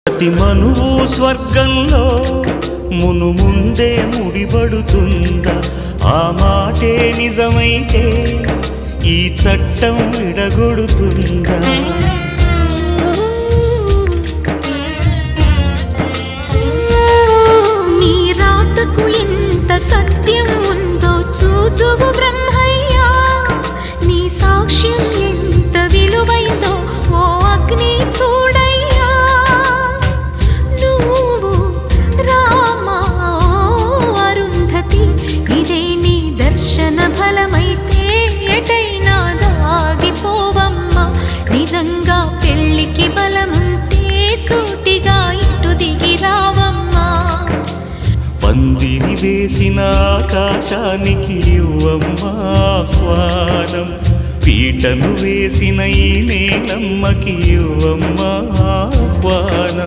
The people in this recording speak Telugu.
ప్రతి మనువు స్వర్గంలో మునుముందే ముడిపడుతుందా? ఆ మాటే నిజమైతే ఈ చట్టం విడగొడుతుందా? నీ రాతకు ఎంత సత్యం ఉందో చూదువు బ్రహ్మయ్యా, నీ సాక్ష్యం ఎంత విలువైందో ఓ అగ్ని చూడయ్యా. నువ్వు రామా అరుంధతి, ఇదే నీ దర్శన ఫలమైతే ఎటైనా దాగిపోవమ్మా. నిజంగా పెళ్ళికి బలముంటే సూటిగా ఇటు దిగి రావమ్మా. పందిరి వేసిన ఆకాశానికి ఇవ్వమ్మా ఆహ్వానం, పీటను వేసిన ఈ నేలమ్మకి ఇవ్వమ్మా ఆహ్వానం.